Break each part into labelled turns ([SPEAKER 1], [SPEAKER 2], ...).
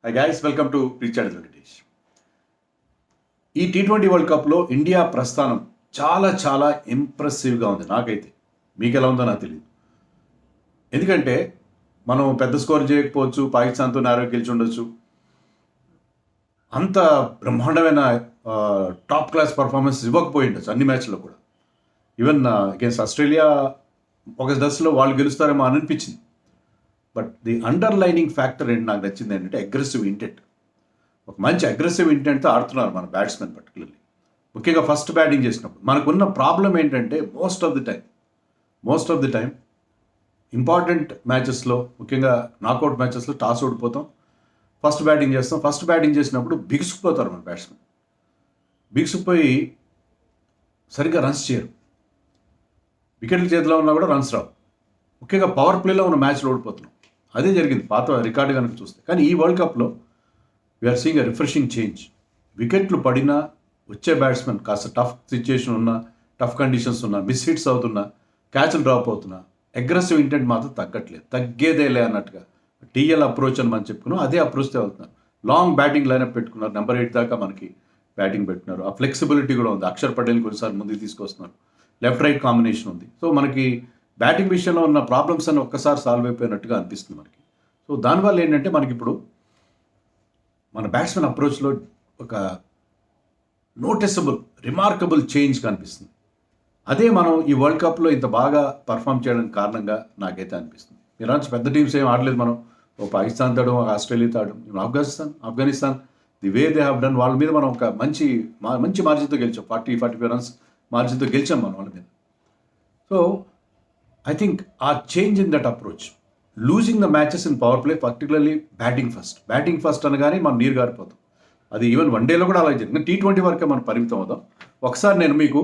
[SPEAKER 1] Hi guys, welcome to Richard Venkatesh. ఈ T20 world కప్లో India ప్రస్థానం చాలా చాలా ఇంప్రెసివ్గా ఉంది. నాకైతే మీకు ఎలా ఉందో నాకు తెలియదు. ఎందుకంటే మనం పెద్ద స్కోర్ చేయకపోవచ్చు, పాకిస్తాన్తో నేరో గెలిచి ఉండొచ్చు. అంత బ్రహ్మాండమైన టాప్ క్లాస్ పర్ఫార్మెన్స్ ఇవ్వకపోయి ఉండొచ్చు అన్ని మ్యాచ్లో కూడా. ఈవెన్ అగేన్స్ట్ ఆస్ట్రేలియా ఒక దశలో వాళ్ళు గెలుస్తారేమో అని అనిపించింది. బట్ ది అండర్లైనింగ్ ఫ్యాక్టర్ ఏంటి నాకు నచ్చింది ఏంటంటే అగ్రెసివ్ ఇంటెంట్. ఒక మంచి అగ్రెసివ్ ఇంటెంట్తో ఆడుతున్నారు మన బ్యాట్స్మెన్ పర్టికులర్లీ. ముఖ్యంగా ఫస్ట్ బ్యాటింగ్ చేసినప్పుడు మనకున్న ప్రాబ్లం ఏంటంటే most of the time important మ్యాచెస్లో, ముఖ్యంగా నాకౌట్ మ్యాచెస్లో టాస్ ఓడిపోతాం, ఫస్ట్ బ్యాటింగ్ చేస్తాం. ఫస్ట్ బ్యాటింగ్ చేసినప్పుడు బిగుసుకుపోతారు మన బ్యాట్స్మెన్. బిగుసుకుపోయి సరిగ్గా రన్స్ చేయరు. వికెట్ల చేతిలో ఉన్నా కూడా రన్స్ రావు. ముఖ్యంగా పవర్ ప్లేలో ఉన్న మ్యాచ్లో ఓడిపోతున్నాం. అదే జరిగింది పాత రికార్డు కనుక చూస్తే. కానీ ఈ వరల్డ్ కప్లో we are seeing a refreshing change. వికెట్లు పడినా వచ్చే బ్యాట్స్మెన్ కాస్త టఫ్ సిచ్యుయేషన్ ఉన్నా, టఫ్ కండిషన్స్ ఉన్నా, మిస్ హిట్స్ అవుతున్నా, క్యాచ్లు డ్రాప్ అవుతున్నా, అగ్రెసివ్ ఇంటెంట్ మాత్రం తగ్గట్లేదు. తగ్గేదేలే అన్నట్టుగా టీఎల్ అప్రోచ్ అని మనం చెప్పుకున్నాం. అదే అప్రోచ్తో వెళ్తున్నారు. లాంగ్ బ్యాటింగ్ లైనప్ పెట్టుకున్నారు. నెంబర్ 8 దాకా మనకి బ్యాటింగ్ పెట్టుకున్నారు. ఆ ఫ్లెక్సిబిలిటీ కూడా ఉంది. అక్షర్ పటేల్ కొన్నిసార్లు ముందుకు తీసుకొస్తున్నారు. లెఫ్ట్ రైట్ కాంబినేషన్ ఉంది. సో మనకి బ్యాటింగ్ విషయంలో ఉన్న ప్రాబ్లమ్స్ అని ఒక్కసారి సాల్వ్ అయిపోయినట్టుగా అనిపిస్తుంది మనకి. సో దానివల్ల ఏంటంటే మనకి ఇప్పుడు మన బ్యాట్స్మెన్ అప్రోచ్లో ఒక నోటిసబుల్, రిమార్కబుల్ చేంజ్ కనిపిస్తుంది. అదే మనం ఈ వరల్డ్ కప్లో ఇంత బాగా పర్ఫామ్ చేయడానికి కారణంగా నాకైతే అనిపిస్తుంది. ఇలాంటి పెద్ద టీమ్స్ ఏం ఆడలేదు మనం. ఓ పాకిస్తాన్ తాడు, ఆస్ట్రేలియా తాడు, Afghanistan the way they have done. వాళ్ళ మీద మనం ఒక మంచి మార్జిన్తో గెలిచాం. 40-45 రన్స్ మార్జిన్తో గెలిచాం మనం వాళ్ళ మీద. So I think our change in that approach, losing the matches in power play, particularly batting first అనగానే మనం నీరు గారిపోతాం. అది ఈవెన్ వన్డేలో కూడా అలాగే జరిగింది. T20 వరకే మనం పరిమితం అవుదాం. ఒకసారి నేను మీకు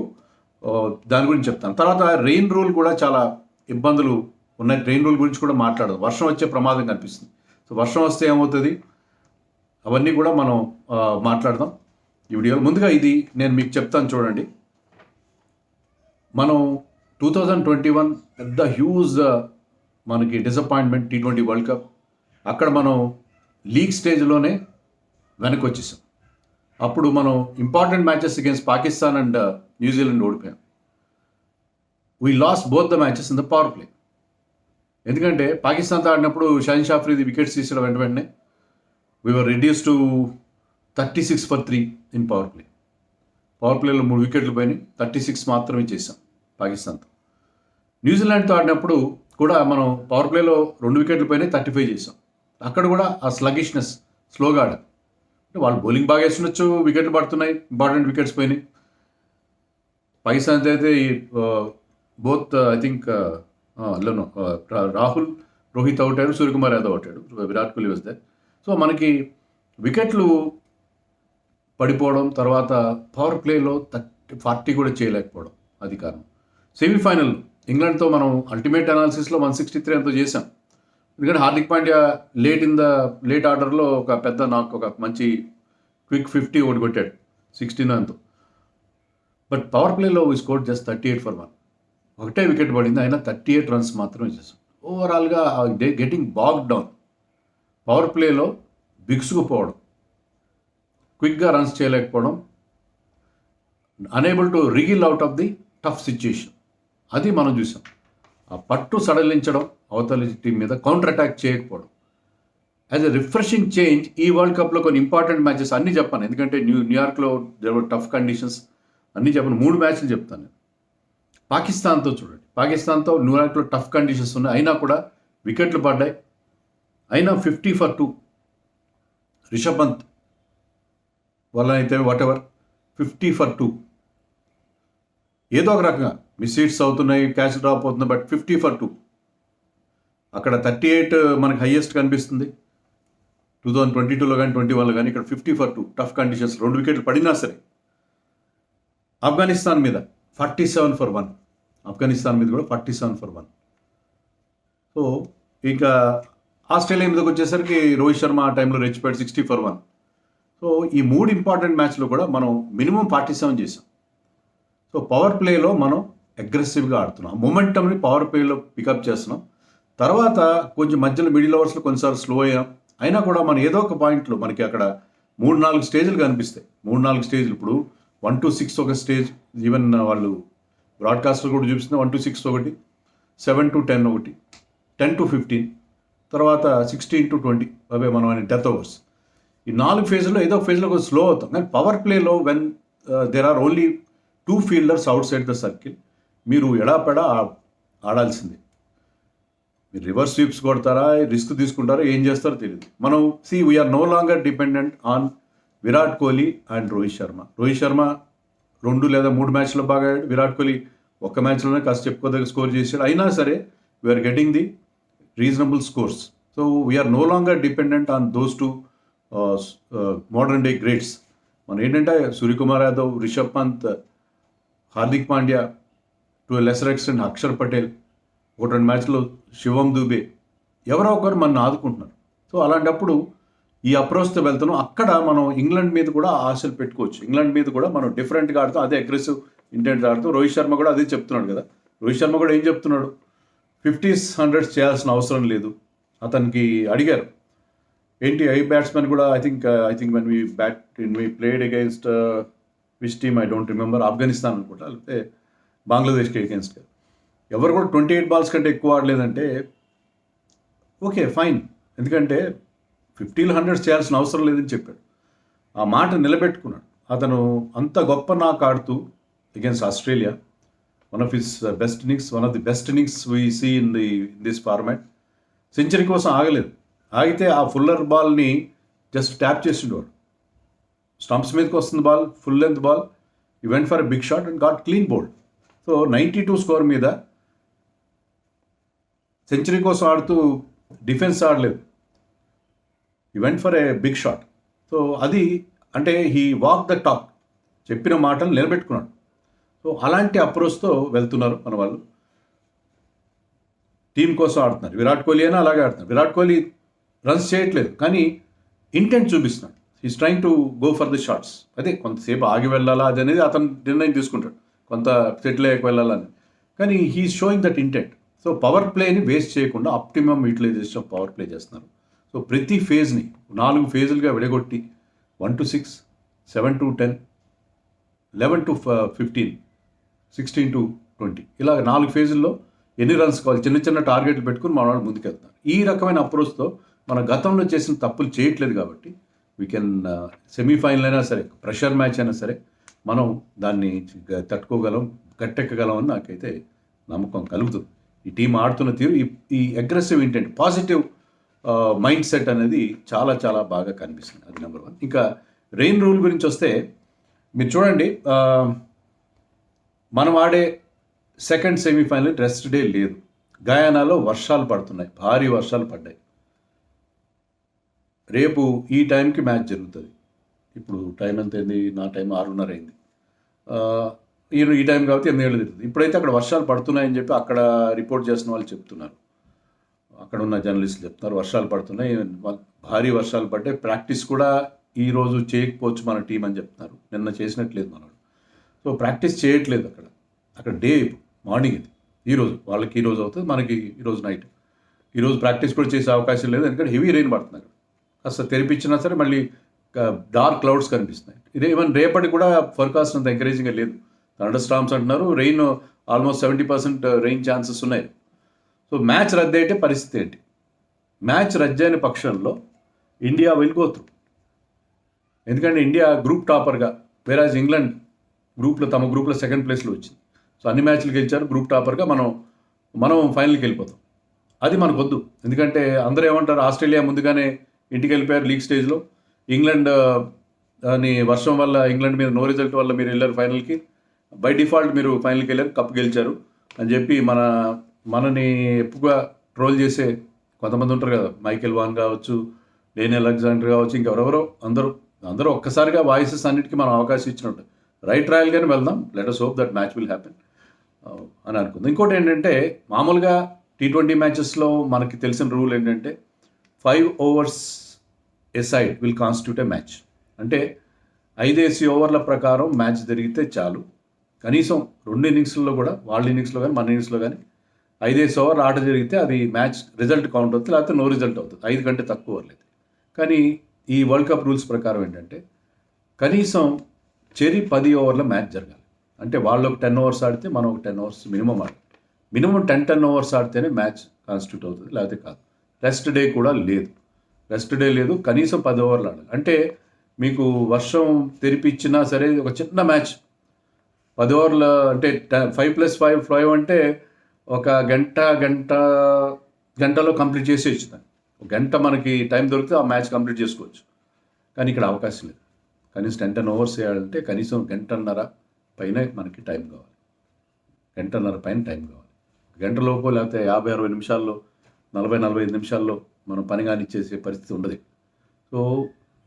[SPEAKER 1] దాని గురించి చెప్తాను. తర్వాత రెయిన్ రూల్ కూడా చాలా ఇబ్బందులు ఉన్నాయి. రెయిన్ రూల్ గురించి కూడా మాట్లాడదాం. వర్షం వచ్చే ప్రమాదం కనిపిస్తుంది. సో వర్షం వస్తే ఏమవుతుంది అవన్నీ కూడా మనం మాట్లాడదాం ఈ వీడియోలో. ముందుగా ఇది నేను మీకు చెప్తాను చూడండి. మనం 2021 పెద్ద హ్యూజ్ మనకి డిసప్పాయింట్మెంట్ T20 వరల్డ్ కప్. అక్కడ మనం లీగ్ స్టేజ్లోనే వెనక్కి వచ్చేసాం. అప్పుడు మనం important matches against Pakistan and New Zealand ఓడిపోయాం. We lost both the matches in the power play. ఎందుకంటే పాకిస్తాన్తో ఆడినప్పుడు షాహిన్ షాఫ్రీది వికెట్స్ తీసిన వెంటనే we are reduce to 36 for 3 in power play. Power ప్లేలో 3 వికెట్లు పోయినాయి. 36 మాత్రమే చేసాం పాకిస్తాన్తో. న్యూజిలాండ్తో ఆడినప్పుడు కూడా మనం పవర్ ప్లేలో 2 వికెట్లు పోయినాయి, 35 చేసాం. అక్కడ కూడా ఆ స్లగిష్నెస్, స్లోగా ఆడాం. వాళ్ళు బౌలింగ్ బాగా వేస్తుండొచ్చు, వికెట్లు పడుతున్నాయి, ఇంపార్టెంట్ వికెట్స్ పోయినాయి. పాకిస్తాన్ అయితే both I think Rahul, Rohit out అయ్యాడు, సూర్యకుమార్ యాదవ్ అవుట్ అయ్యాడు, Virat Kohli was there. So మనకి వికెట్లు పడిపోవడం, తర్వాత పవర్ ప్లేలో 40 కూడా చేయలేకపోవడం అది కారణం. సెమీఫైనల్ ఇంగ్లాండ్తో మనం అల్టిమేట్ అనాలిసిస్లో 163 ఎంతో చేసాం. ఎందుకంటే హార్దిక్ పాండ్యా లేట్ ఆర్డర్లో ఒక మంచి క్విక్ 50 ఒకటి కొట్టాడు 16 ఎంతో. బట్ పవర్ ప్లేలో వీ స్కోర్ జస్ట్ 38 for 1. ఒకటే వికెట్ పడింది, అయినా 38 రన్స్ మాత్రమే చేసాం. ఓవరాల్గా గెటింగ్ బాగ్ డౌన్, పవర్ ప్లేలో బిగుసుకుపోవడం, క్విక్గా రన్స్ చేయలేకపోవడం, unable to wriggle out of the tough situation. అది మనం చూసాం. ఆ పట్టు సడలించడం, అవతలి టీం మీద కౌంటర్ అటాక్ చేయకపోవడం. యాజ్ ఎ రిఫ్రెషింగ్ చేంజ్ ఈ వరల్డ్ కప్లో కొన్ని ఇంపార్టెంట్ మ్యాచెస్ అన్నీ చెప్పాను. ఎందుకంటే న్యూయార్క్లో టఫ్ కండిషన్స్ అన్నీ చెప్పాను. 3 మ్యాచ్లు చెప్తాను నేను. పాకిస్తాన్తో చూడండి. పాకిస్తాన్తో న్యూయార్క్లో టఫ్ కండిషన్స్ ఉన్నాయి, అయినా కూడా వికెట్లు పడ్డాయి. అయినా 50 for 2 రిషబ్ పంత్ వల్ల అయితే వాటెవర్ 50 for 2 ఏదో ఒక రకంగా మిస్ హిట్స్ అవుతున్నాయి, క్యాచ్ డ్రాప్ అవుతుంది, బట్ 50 for 2. అక్కడ 38 మనకు హైయెస్ట్ కనిపిస్తుంది 2022లో కానీ 21లో కానీ. ఇక్కడ 50 for 2 టఫ్ కండిషన్స్, 2 వికెట్లు పడినా సరే. ఆఫ్ఘనిస్తాన్ మీద 47 for 1. ఆఫ్ఘనిస్తాన్ మీద కూడా 47 for 1. సో ఇంకా ఆస్ట్రేలియా మీదకి వచ్చేసరికి రోహిత్ శర్మ ఆ టైంలో రెచ్చిపోయాడు 60 for 1. సో ఈ 3 ఇంపార్టెంట్ మ్యాచ్లో కూడా మనం మినిమం 47 చేసాం. సో పవర్ ప్లేలో మనం అగ్రెసివ్గా ఆడుతున్నాం. మొమెంటమ్ని పవర్ ప్లేలో పికప్ చేస్తున్నాం. తర్వాత కొంచెం మధ్యలో మిడిల్ ఓవర్స్లో కొన్నిసార్లు స్లో అయ్యాం. అయినా కూడా మన ఏదో ఒక పాయింట్లో మనకి అక్కడ 3-4 స్టేజ్లు కనిపిస్తాయి. 3-4 స్టేజ్లు ఇప్పుడు 1-6 ఒక స్టేజ్, ఈవెన్ వాళ్ళు బ్రాడ్కాస్టర్ కూడా చూపిస్తున్న 1-6 ఒకటి, 7-10 ఒకటి, 10-15, తర్వాత 16-20 అవే మనం డెత్ ఓవర్స్. ఈ 4 ఫేజ్లో ఏదో ఒక ఫేజ్లో కొంచెం స్లో అవుతాం. కానీ పవర్ ప్లేలో when there are only 2 fielders outside the circle, మీరు ఎడాపెడా ఆడాల్సిందే. మీరు రివర్స్ స్వీప్స్ కొడతారా, రిస్క్ తీసుకుంటారా, ఏం చేస్తారో తెలియదు. మనం we are no longer dependent on Virat Kohli and Rohit Sharma. Rohit Sharma 2 లేదా 3 మ్యాచ్లో బాగా ఆడాడు. విరాట్ కోహ్లీ ఒక్క మ్యాచ్లోనే కాస్త చెప్పుకోదగ్గ స్కోర్ చేశాడు. అయినా సరే we are getting the reasonable scores. So we are no longer dependent on those two modern day greats. మనం ఏంటంటే Suryakumar Yadav, Rishabh Pant, Hardik Pandya, to lesser extent Axar Patel, 1-2 మ్యాచ్లో శివం దూబే, ఎవరో ఒకరు మన ఆదుకుంటున్నారు. సో అలాంటప్పుడు ఈ అప్రోచ్తో వెళ్తున్నాం. అక్కడ మనం ఇంగ్లాండ్ మీద కూడా ఆశలు పెట్టుకోవచ్చు. ఇంగ్లాండ్ మీద కూడా మనం డిఫరెంట్గా ఆడుతాం, అదే అగ్రెసివ్ ఇంటెంట్ ఆడుతాం. రోహిత్ శర్మ కూడా అదే చెప్తున్నాడు కదా. రోహిత్ శర్మ కూడా ఏం చెప్తున్నాడు, 50s 100s చేయాల్సిన అవసరం లేదు. అతనికి అడిగారు ఏంటి ఐ బ్యాట్స్మెన్ కూడా I think when we played against which team I don't remember, Afghanistan అనుకుంటా, లేకపోతే బంగ్లాదేశ్కి అగైన్స్ట్, ఎవరు కూడా 28 బాల్స్ కంటే ఎక్కువ ఆడలేదంటే ఓకే ఫైన్, ఎందుకంటే 50s 100s చేయాల్సిన అవసరం లేదని చెప్పాడు. ఆ మాట నిలబెట్టుకున్నాడు. అతను అంత గొప్ప నాక్ ఆడుతూ against Australia, one of the best innings we see in this format. Century కోసం ఆగలేదు. ఆగితే ఆ ఫుల్లర్ బాల్ని జస్ట్ ట్యాప్ చేసిండేవాడు. స్టంప్స్ మీదకి వస్తుంది ball, full length ball, he went for a big shot and got clean bowled. So 92 score మీద century కోసం ఆడుతూ డిఫెన్స్ ఆడలేదు, he went for a big shot. So అది అంటే హీ వాక్ ద టాక్, చెప్పిన మాటలు నిలబెట్టుకున్నాడు. సో అలాంటి అప్రోచ్తో వెళ్తున్నారు మన వాళ్ళు. టీం కోసం ఆడుతున్నారు. విరాట్ కోహ్లీ అయినా అలాగే ఆడుతున్నారు. విరాట్ కోహ్లీ రన్స్ చేయట్లేదు, కానీ ఇంటెంట్ చూపిస్తున్నాడు. He's trying to go for the shots. అదే కొంతసేపు ఆగి వెళ్ళాలా అది అనేది అతను నిర్ణయం తీసుకుంటాడు, కొంత సెటిల్ అయ్యాక వెళ్ళాలని. కానీ he is showing that intent. So power ప్లేని వేస్ట్ చేయకుండా optimum utilization of power play చేస్తున్నారు. సో ప్రతి ఫేజ్ని 4 ఫేజులుగా విడగొట్టి 1-6, 7-10, 11-15, 16-20 ఇలా 4 ఫేజుల్లో ఎన్ని రన్స్ కావాలి, చిన్న చిన్న టార్గెట్లు పెట్టుకుని మన వాళ్ళు ముందుకెళ్తున్నారు. ఈ రకమైన అప్రోచ్తో మన గతంలో చేసిన తప్పులు చేయట్లేదు కాబట్టి వీ కెన్ సెమీఫైనల్ అయినా సరే, ప్రెషర్ మ్యాచ్ అయినా సరే మనం దాన్ని తట్టుకోగలం, గట్టెక్కగలం అని నాకైతే నమ్మకం కలుగుతుంది. ఈ టీం ఆడుతున్న తీరు, ఈ aggressive intent, positive mind set అనేది చాలా చాలా బాగా కనిపిస్తుంది. అది నెంబర్ 1. ఇంకా రెయిన్ రూల్ గురించి వస్తే మీరు చూడండి, మనం ఆడే సెకండ్ సెమీఫైనల్ రెస్ట్ డే లేదు. గయానాలో వర్షాలు పడుతున్నాయి, భారీ వర్షాలు పడ్డాయి. రేపు ఈ టైంకి మ్యాచ్ జరుగుతుంది. ఇప్పుడు టైం ఎంత అయింది, నా టైం 6:30 అయింది. ఈ టైం కాబట్టి 8 ఏళ్ళు తిరుగుతుంది. ఇప్పుడైతే అక్కడ వర్షాలు పడుతున్నాయని చెప్పి అక్కడ రిపోర్ట్ చేసిన వాళ్ళు చెప్తున్నారు, అక్కడ ఉన్న జర్నలిస్టులు చెప్తున్నారు వర్షాలు పడుతున్నాయి, భారీ వర్షాలు పడ్డాయి. ప్రాక్టీస్ కూడా ఈరోజు చేయకపోవచ్చు మన టీం అని చెప్తున్నారు. నిన్న చేసినట్లేదు మనోడు. సో ప్రాక్టీస్ చేయట్లేదు అక్కడ డే మార్నింగ్ ఇది. ఈరోజు వాళ్ళకి ఈరోజు అవుతుంది, మనకి ఈరోజు నైట్. ఈరోజు ప్రాక్టీస్ కూడా చేసే అవకాశం లేదు, ఎందుకంటే హెవీ రెయిన్ పడుతుంది అక్కడ. కాస్త తెరిపించినా సరే మళ్ళీ డార్క్ క్లౌడ్స్ కనిపిస్తున్నాయి. ఇదే ఈవెన్ రేపటి కూడా ఫోర్కాస్ట్ అంత ఎంకరేజింగ్గా లేదు. థండర్ స్టార్మ్స్ అంటున్నారు, రెయిన్ ఆల్మోస్ట్ 70% రెయిన్ ఛాన్సెస్ ఉన్నాయి. సో మ్యాచ్ రద్దు అయితే పరిస్థితి ఏంటి? మ్యాచ్ రద్దు అయిన పక్షంలో ఇండియా విల్ గో త్రూ. ఎందుకంటే ఇండియా గ్రూప్ టాపర్గా, వేరాజ్ ఇంగ్లాండ్ తమ గ్రూప్లో సెకండ్ ప్లేస్లో వచ్చింది. సో అన్ని మ్యాచ్లు గెలిచారు, గ్రూప్ టాపర్గా మనం ఫైనల్కి వెళ్ళిపోతాం. అది మనకొద్దు. ఎందుకంటే అందరూ ఏమంటారు, ఆస్ట్రేలియా ముందుగానే ఇంటికి వెళ్ళిపోయారు లీగ్ స్టేజ్లో, ఇంగ్లాండ్ అని వర్షం వల్ల, ఇంగ్లాండ్ మీద నో రిజల్ట్ వల్ల మీరు వెళ్ళారు ఫైనల్కి, బై డిఫాల్ట్ మీరు ఫైనల్కి వెళ్ళారు, కప్ గెలిచారు అని చెప్పి మనని ఎక్కువగా ట్రోల్ చేసే కొంతమంది ఉంటారు కదా. మైకెల్ వాన్ కావచ్చు, డేన్ అలెగ్జాండర్ కావచ్చు, ఇంకెవరెవరో అందరూ ఒక్కసారిగా వాయిసెస్ అన్నిటికీ మనం అవకాశం ఇచ్చినట్టు రైట్ రాయల్గానే వెళ్దాం. Let us hope that match will happen అని అనుకుంది. ఇంకోటి ఏంటంటే, మామూలుగా T20 మ్యాచెస్లో మనకి తెలిసిన రూల్ ఏంటంటే 5 overs a side will constitute a match. అంటే 5 ఓవర్ల ప్రకారం మ్యాచ్ జరిగితే చాలు. కనీసం 2 ఇన్నింగ్స్లో కూడా, వాళ్ళ ఇన్నింగ్స్లో కానీ మన ఇన్నింగ్స్లో కానీ 5 ఓవర్లు ఆట జరిగితే అది మ్యాచ్ రిజల్ట్ కౌంట్ అవుతుంది, లేకపోతే నో రిజల్ట్ అవుతుంది. 5 కంటే తక్కువ లేదు. కానీ ఈ వరల్డ్ కప్ రూల్స్ ప్రకారం ఏంటంటే కనీసం 10 ఓవర్ల మ్యాచ్ జరగాలి. అంటే వాళ్ళు ఒక 10 ఓవర్స్ ఆడితే మనం ఒక 10 ఓవర్స్ మినిమం ఆడాలి. మినిమం 10 ఓవర్స్ ఆడితేనే మ్యాచ్ కాన్స్టిట్యూట్ అవుతుంది, లేకపోతే కాదు. రెస్ట్ డే కూడా లేదు, రెస్ట్ డే లేదు, కనీసం 10 ఓవర్లు ఆడాలి. అంటే మీకు వర్షం తెరిపిచ్చినా సరే ఒక చిన్న మ్యాచ్ 10 ఓవర్ల అంటే 5+5 అంటే ఒక గంటలో కంప్లీట్ చేసేయచ్చు దాన్ని. ఒక గంట మనకి టైం దొరికితే ఆ మ్యాచ్ కంప్లీట్ చేసుకోవచ్చు. కానీ ఇక్కడ అవకాశం లేదు. కనీసం 10 ఓవర్స్ వేయాలంటే కనీసం గంటన్నర పైన మనకి టైం కావాలి. గంటన్నర పైన టైం కావాలి. గంటలోపు లేకపోతే 50-60 నిమిషాల్లో 40-45 నిమిషాల్లో మనం పని కానిచ్చేసే పరిస్థితి ఉండదు. సో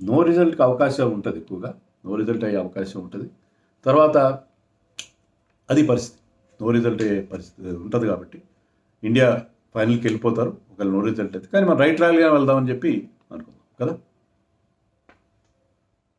[SPEAKER 1] నో రిజల్ట్కి అవకాశం ఉంటుంది, ఎక్కువగా నో రిజల్ట్ అయ్యే అవకాశం ఉంటుంది. తర్వాత అది పరిస్థితి, నో రిజల్ట్ అయ్యే పరిస్థితి ఉంటుంది. కాబట్టి ఇండియా ఫైనల్కి వెళ్ళిపోతారు ఒకవేళ నో రిజల్ట్ అయితే. కానీ మనం రైట్ రాయల్గా వెళ్దామని చెప్పి అనుకుందాం కదా.